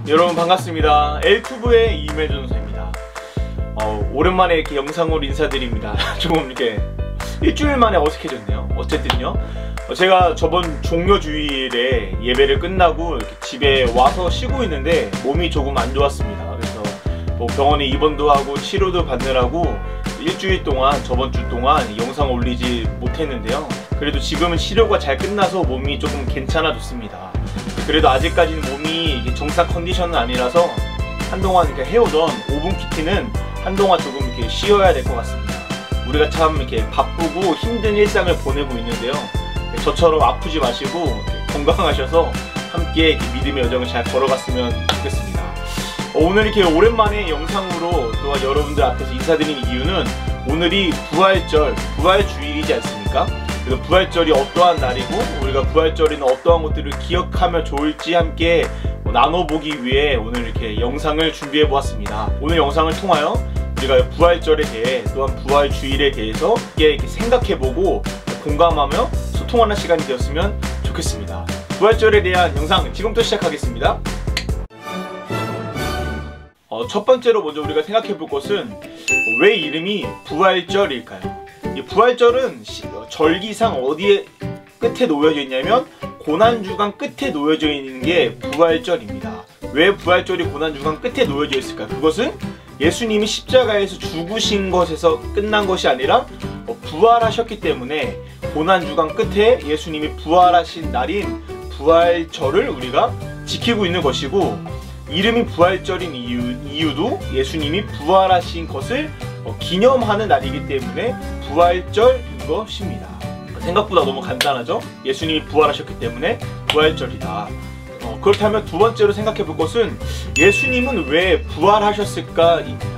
여러분 반갑습니다. 엘투브의 이매전사입니다. 오랜만에 이렇게 영상으로 인사드립니다. 조금 이렇게 일주일 만에 어색해졌네요. 어쨌든요, 제가 저번 종료주일에 예배를 끝나고 이렇게 집에 와서 쉬고 있는데 몸이 조금 안 좋았습니다. 그래서 병원에 입원도 하고 치료도 받느라고 일주일 동안, 저번 주 동안 영상 올리지 못했는데요. 그래도 지금은 치료가 잘 끝나서 몸이 조금 괜찮아졌습니다. 그래도 아직까지는 몸이 정상 컨디션은 아니라서 한동안 이렇게 해오던 5분 PT는 한동안 조금 이렇게 쉬어야 될 것 같습니다. 우리가 참 이렇게 바쁘고 힘든 일상을 보내고 있는데요, 저처럼 아프지 마시고 건강하셔서 함께 믿음의 여정을 잘 걸어갔으면 좋겠습니다. 오늘 이렇게 오랜만에 영상으로 또한 여러분들 앞에서 인사드리는 이유는, 오늘이 부활절, 부활주일이지 않습니까? 그래서 부활절이 어떠한 날이고 우리가 부활절에는 어떠한 것들을 기억하면 좋을지 함께 나눠보기 위해 오늘 이렇게 영상을 준비해 보았습니다. 오늘 영상을 통하여 우리가 부활절에 대해, 또한 부활주일에 대해서 이렇게 생각해보고 공감하며 소통하는 시간이 되었으면 좋겠습니다. 부활절에 대한 영상 지금부터 시작하겠습니다. 첫 번째로 먼저 우리가 생각해 볼 것은, 왜 이름이 부활절일까요? 이 부활절은 절기상 어디에 끝에 놓여져 있냐면 고난주간 끝에 놓여져 있는 게 부활절입니다. 왜 부활절이 고난주간 끝에 놓여져 있을까? 그것은 예수님이 십자가에서 죽으신 것에서 끝난 것이 아니라 부활하셨기 때문에 고난주간 끝에 예수님이 부활하신 날인 부활절을 우리가 지키고 있는 것이고, 이름이 부활절인 이유도 예수님이 부활하신 것을 기념하는 날이기 때문에 부활절인 것입니다. 생각보다 너무 간단하죠? 예수님이 부활하셨기 때문에 부활절이다. 그렇다면 두 번째로 생각해 볼 것은, 예수님은 왜 부활하셨을까입니다.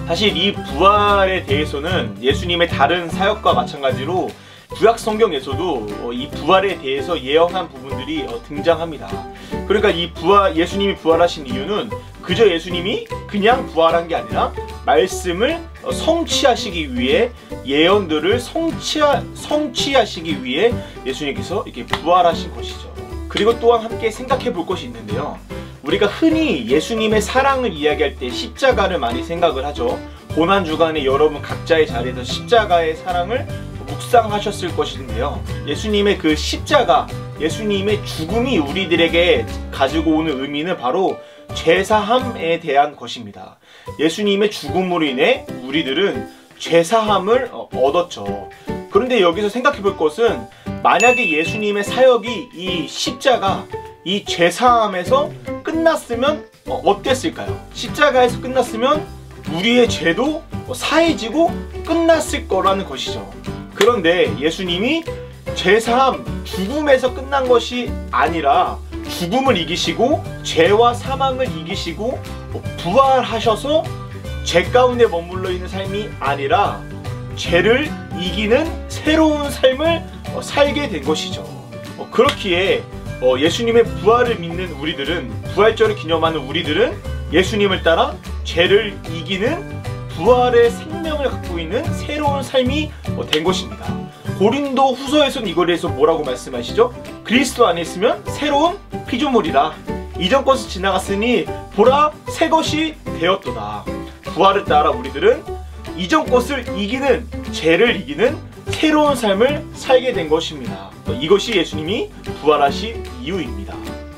사실 이 부활에 대해서는 예수님의 다른 사역과 마찬가지로 구약 성경에서도 이 부활에 대해서 예언한 부분들이 등장합니다. 그러니까 이 예수님이 부활하신 이유는 그저 예수님이 그냥 부활한 게 아니라 말씀을 성취하시기 위해, 예언들을 성취하시기 위해 예수님께서 이렇게 부활하신 것이죠. 그리고 또한 함께 생각해 볼 것이 있는데요, 우리가 흔히 예수님의 사랑을 이야기할 때 십자가를 많이 생각을 하죠. 고난주간에 여러분 각자의 자리에서 십자가의 사랑을 묵상하셨을 것인데요, 예수님의 그 십자가, 예수님의 죽음이 우리들에게 가지고 오는 의미는 바로 죄사함에 대한 것입니다. 예수님의 죽음으로 인해 우리들은 죄사함을 얻었죠. 그런데 여기서 생각해 볼 것은, 만약에 예수님의 사역이 이 십자가, 이 죄사함에서 끝났으면 어땠을까요? 십자가에서 끝났으면 우리의 죄도 사해지고 끝났을 거라는 것이죠. 그런데 예수님이 죄사함, 죽음에서 끝난 것이 아니라 죽음을 이기시고 죄와 사망을 이기시고 부활하셔서 죄 가운데 머물러 있는 삶이 아니라 죄를 이기는 새로운 삶을 살게 된 것이죠. 그렇기에 예수님의 부활을 믿는 우리들은, 부활절을 기념하는 우리들은 예수님을 따라 죄를 이기는 부활의 생명을 갖고 있는 새로운 삶이 된 것입니다. 고린도 후서에서는 이거에 대해서 뭐라고 말씀하시죠? 그리스도 안에 있으면 새로운 피조물이라, 이전 것이 지나갔으니 보라 새 것이 되었도다. 부활을 따라 우리들은 이전 것을 이기는, 죄를 이기는 새로운 삶을 살게 된 것입니다. 이것이 예수님이 부활하신 이유입니다.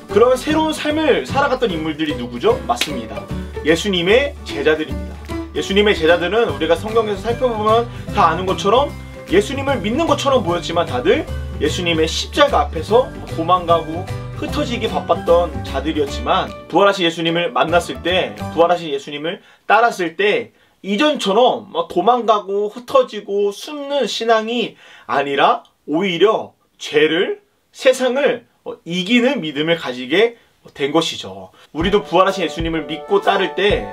그런 새로운 삶을 살아갔던 인물들이 누구죠? 맞습니다. 예수님의 제자들입니다. 예수님의 제자들은 우리가 성경에서 살펴보면 다 아는 것처럼 예수님을 믿는 것처럼 보였지만 다들 예수님의 십자가 앞에서 도망가고 흩어지기 바빴던 자들이었지만, 부활하신 예수님을 만났을 때, 부활하신 예수님을 따랐을 때 이전처럼 도망가고 흩어지고 숨는 신앙이 아니라 오히려 죄를, 세상을 이기는 믿음을 가지게 된 것이죠. 우리도 부활하신 예수님을 믿고 따를 때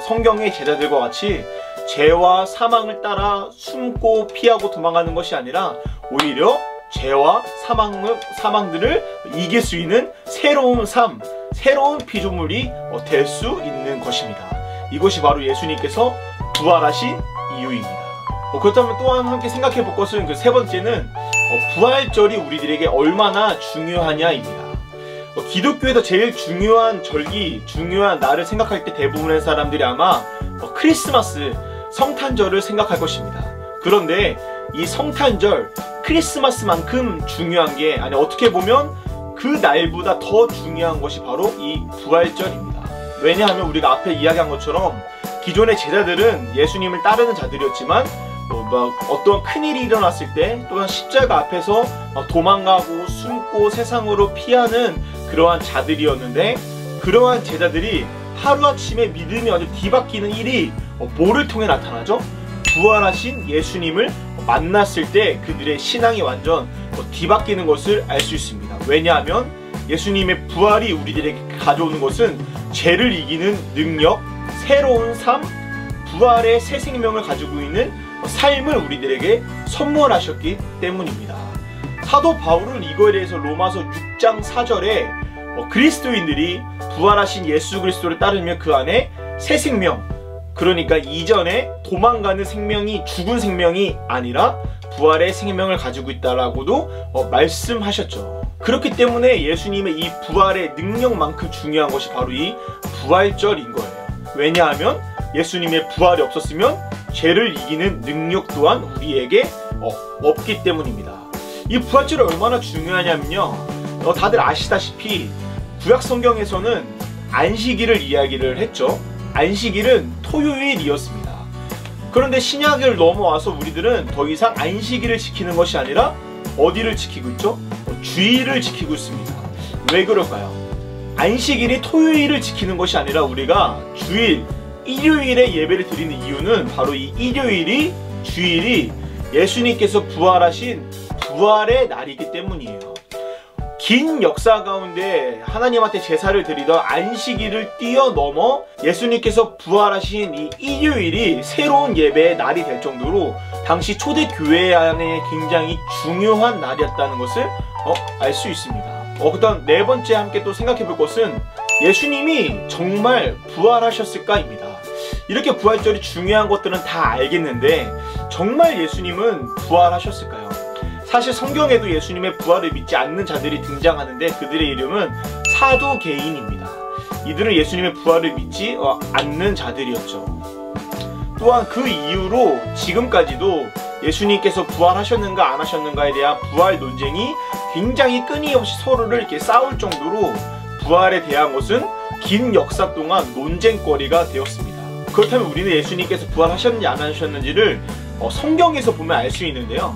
성경의 제자들과 같이 죄와 사망을 따라 숨고 피하고 도망가는 것이 아니라 오히려 죄와 사망들을 이길 수 있는 새로운 삶, 새로운 피조물이 될 수 있는 것입니다. 이것이 바로 예수님께서 부활하신 이유입니다. 그렇다면 또한 함께 생각해 볼 것은, 그 세 번째는 부활절이 우리들에게 얼마나 중요하냐입니다. 기독교에서 제일 중요한 절기, 중요한 날을 생각할 때 대부분의 사람들이 아마 크리스마스, 성탄절을 생각할 것입니다. 그런데 이 성탄절, 크리스마스만큼 중요한 게, 아니 어떻게 보면 그 날보다 더 중요한 것이 바로 이 부활절입니다. 왜냐하면 우리가 앞에 이야기한 것처럼 기존의 제자들은 예수님을 따르는 자들이었지만 어떤 큰일이 일어났을 때 또한 십자가 앞에서 도망가고 숨고 세상으로 피하는 그러한 자들이었는데, 그러한 제자들이 하루아침에 믿음이 완전 뒤바뀌는 일이 뭐를 통해 나타나죠? 부활하신 예수님을 만났을 때 그들의 신앙이 완전 뒤바뀌는 것을 알 수 있습니다. 왜냐하면 예수님의 부활이 우리들에게 가져오는 것은 죄를 이기는 능력, 새로운 삶, 부활의 새 생명을 가지고 있는 삶을 우리들에게 선물하셨기 때문입니다. 사도 바울은 이거에 대해서 로마서 6장 4절에 그리스도인들이 부활하신 예수 그리스도를 따르면 그 안에 새 생명, 그러니까 이전에 도망가는 생명이 죽은 생명이 아니라 부활의 생명을 가지고 있다라고도 말씀하셨죠. 그렇기 때문에 예수님의 이 부활의 능력만큼 중요한 것이 바로 이 부활절인 거예요. 왜냐하면 예수님의 부활이 없었으면 죄를 이기는 능력 또한 우리에게 없기 때문입니다. 이 부활절이 얼마나 중요하냐면요, 다들 아시다시피 구약 성경에서는 안식일을 이야기를 했죠. 안식일은 토요일이었습니다. 그런데 신약을 넘어와서 우리들은 더 이상 안식일을 지키는 것이 아니라 어디를 지키고 있죠? 주일을 지키고 있습니다. 왜 그럴까요? 안식일이 토요일을 지키는 것이 아니라 우리가 주일, 일요일에 예배를 드리는 이유는 바로 이 일요일이, 주일이 예수님께서 부활하신 부활의 날이기 때문이에요. 긴 역사 가운데 하나님한테 제사를 드리던 안식일을 뛰어넘어 예수님께서 부활하신 이 일요일이 새로운 예배의 날이 될 정도로 당시 초대교회 안에 굉장히 중요한 날이었다는 것을 알 수 있습니다. 그다음 네 번째 함께 또 생각해 볼 것은 예수님이 정말 부활하셨을까입니다. 이렇게 부활절이 중요한 것들은 다 알겠는데 정말 예수님은 부활하셨을까요? 사실 성경에도 예수님의 부활을 믿지 않는 자들이 등장하는데 그들의 이름은 사두개인입니다. 이들은 예수님의 부활을 믿지 않는 자들이었죠. 또한 그 이후로 지금까지도 예수님께서 부활하셨는가 안 하셨는가에 대한 부활 논쟁이 굉장히 끊임없이 서로를 이렇게 싸울 정도로 부활에 대한 것은 긴 역사 동안 논쟁거리가 되었습니다. 그렇다면 우리는 예수님께서 부활하셨는지 안 하셨는지를 성경에서 보면 알 수 있는데요.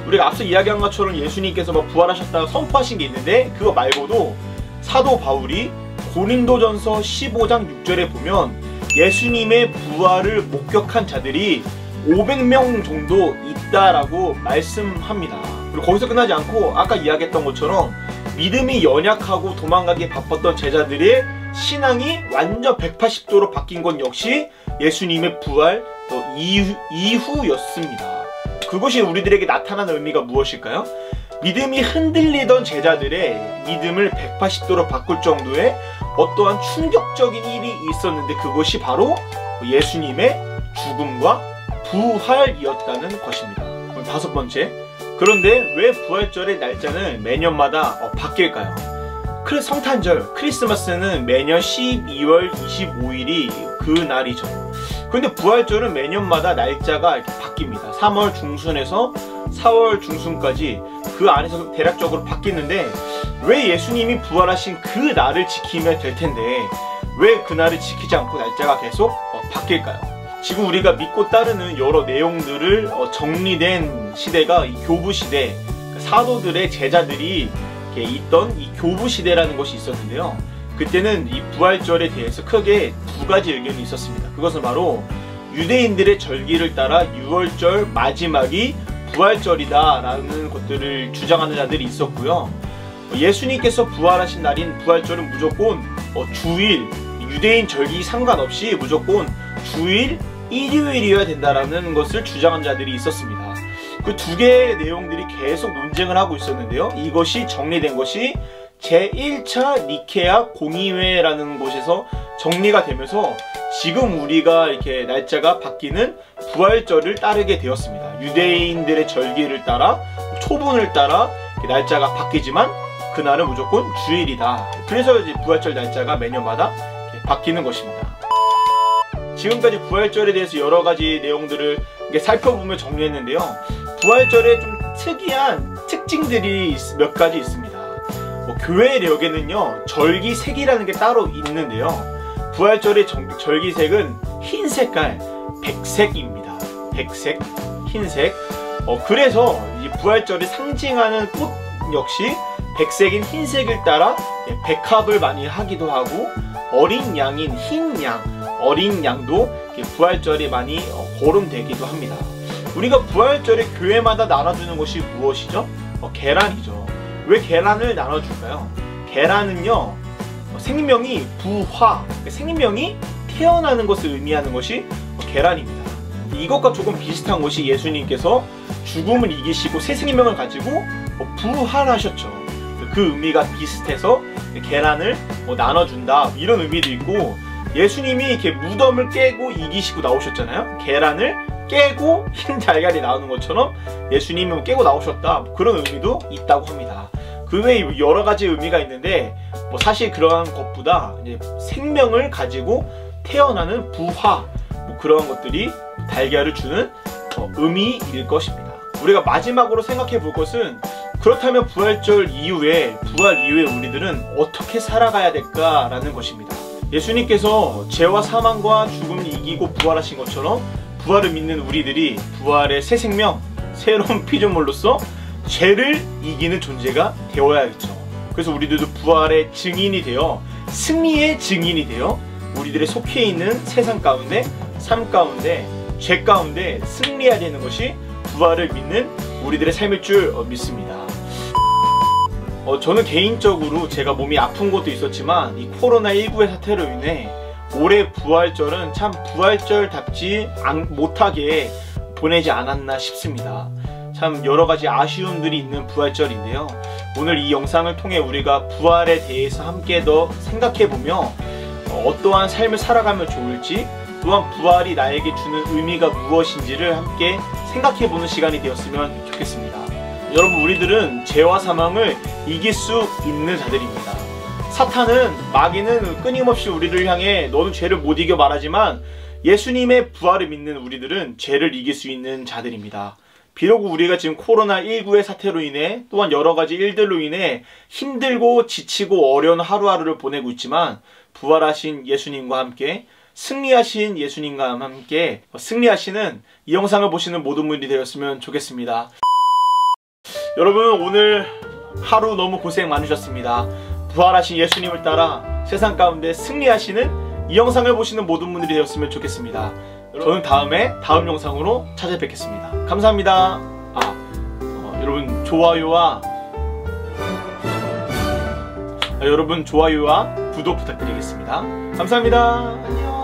우리가 앞서 이야기한 것처럼 예수님께서 부활하셨다고 선포하신 게 있는데 그거 말고도 사도 바울이 고린도전서 15장 6절에 보면 예수님의 부활을 목격한 자들이 500명 정도 있다라고 말씀합니다. 그리고 거기서 끝나지 않고 아까 이야기했던 것처럼 믿음이 연약하고 도망가기 바빴던 제자들의 신앙이 완전 180도로 바뀐 건 역시 예수님의 부활 이후였습니다. 그것이 우리들에게 나타나는 의미가 무엇일까요? 믿음이 흔들리던 제자들의 믿음을 180도로 바꿀 정도의 어떠한 충격적인 일이 있었는데 그것이 바로 예수님의 죽음과 부활이었다는 것입니다. 다섯 번째, 그런데 왜 부활절의 날짜는 매년마다 바뀔까요? 성탄절, 크리스마스는 매년 12월 25일이 그 날이죠. 그런데 부활절은 매년마다 날짜가 이렇게 바뀝니다. 3월 중순에서 4월 중순까지 그 안에서 대략적으로 바뀌는데 왜 예수님이 부활하신 그 날을 지키면 될 텐데 왜 그 날을 지키지 않고 날짜가 계속 바뀔까요? 지금 우리가 믿고 따르는 여러 내용들을 정리된 시대가 이 교부시대, 사도들의 제자들이 있던 이 교부시대라는 것이 있었는데요. 그때는 이 부활절에 대해서 크게 두 가지 의견이 있었습니다. 그것은 바로 유대인들의 절기를 따라 6월절 마지막이 부활절이다 라는 것들을 주장하는 자들이 있었고요. 예수님께서 부활하신 날인 부활절은 무조건 주일, 유대인 절기 상관없이 무조건 주일, 일요일이어야 된다라는 것을 주장한 자들이 있었습니다. 그 두 개의 내용들이 계속 논쟁을 하고 있었는데요. 이것이 정리된 것이 제1차 니케아 공의회라는 곳에서 정리가 되면서 지금 우리가 이렇게 날짜가 바뀌는 부활절을 따르게 되었습니다. 유대인들의 절기를 따라 초분을 따라 날짜가 바뀌지만 그날은 무조건 주일이다. 그래서 이제 부활절 날짜가 매년마다 바뀌는 것입니다. 지금까지 부활절에 대해서 여러 가지 내용들을 살펴보며 정리했는데요. 부활절에 좀 특이한 특징들이 몇 가지 있습니다. 교회력에는요 절기색이라는 게 따로 있는데요. 부활절의 절기색은 흰 색깔, 백색입니다. 백색, 흰색. 그래서 이 부활절이 상징하는 꽃 역시 백색인 흰색을 따라 백합을 많이 하기도 하고, 어린 양인 흰 양, 어린 양도 부활절이 많이 거론되기도 합니다. 우리가 부활절에 교회마다 나눠주는 것이 무엇이죠? 계란이죠. 왜 계란을 나눠줄까요? 계란은요 생명이 부화, 생명이 태어나는 것을 의미하는 것이 계란입니다. 이것과 조금 비슷한 것이 예수님께서 죽음을 이기시고 새 생명을 가지고 부활하셨죠. 그 의미가 비슷해서 계란을 나눠준다, 이런 의미도 있고, 예수님이 이렇게 무덤을 깨고 이기시고 나오셨잖아요. 계란을 깨고 흰 달걀이 나오는 것처럼 예수님은 깨고 나오셨다, 그런 의미도 있다고 합니다. 그 외에 여러 가지 의미가 있는데 사실 그러한 것보다 이제 생명을 가지고 태어나는 부화, 그런 것들이 달걀을 주는 의미일 것입니다. 우리가 마지막으로 생각해 볼 것은, 그렇다면 부활절 이후에, 부활 이후에 우리들은 어떻게 살아가야 될까라는 것입니다. 예수님께서 죄와 사망과 죽음을 이기고 부활하신 것처럼 부활을 믿는 우리들이 부활의 새 생명, 새로운 피조물로서 죄를 이기는 존재가 되어야겠죠. 그래서 우리들도 부활의 증인이 되어, 승리의 증인이 되어 우리들의 속해 있는 세상 가운데, 삶 가운데, 죄 가운데 승리해야 되는 것이 부활을 믿는 우리들의 삶일 줄 믿습니다. 저는 개인적으로 제가 몸이 아픈 것도 있었지만 이 코로나19의 사태로 인해 올해 부활절은 참 부활절답지 못하게 보내지 않았나 싶습니다. 참 여러가지 아쉬움들이 있는 부활절인데요. 오늘 이 영상을 통해 우리가 부활에 대해서 함께 더 생각해보며 어떠한 삶을 살아가면 좋을지, 또한 부활이 나에게 주는 의미가 무엇인지를 함께 생각해보는 시간이 되었으면 좋겠습니다. 여러분, 우리들은 죄와 사망을 이길 수 있는 자들입니다. 사탄은, 마귀는 끊임없이 우리를 향해 너는 죄를 못 이겨 말하지만, 예수님의 부활을 믿는 우리들은 죄를 이길 수 있는 자들입니다. 비록 우리가 지금 코로나19의 사태로 인해, 또한 여러가지 일들로 인해 힘들고 지치고 어려운 하루하루를 보내고 있지만, 부활하신 예수님과 함께, 승리하신 예수님과 함께 승리하시는 이 영상을 보시는 모든 분들이 되었으면 좋겠습니다. 여러분, 오늘 하루 너무 고생 많으셨습니다. 부활하신 예수님을 따라 세상 가운데 승리하시는 이 영상을 보시는 모든 분들이 되었으면 좋겠습니다. 저는 다음 영상으로 찾아뵙겠습니다. 감사합니다. 여러분 좋아요와 구독 부탁드리겠습니다. 감사합니다. 안녕.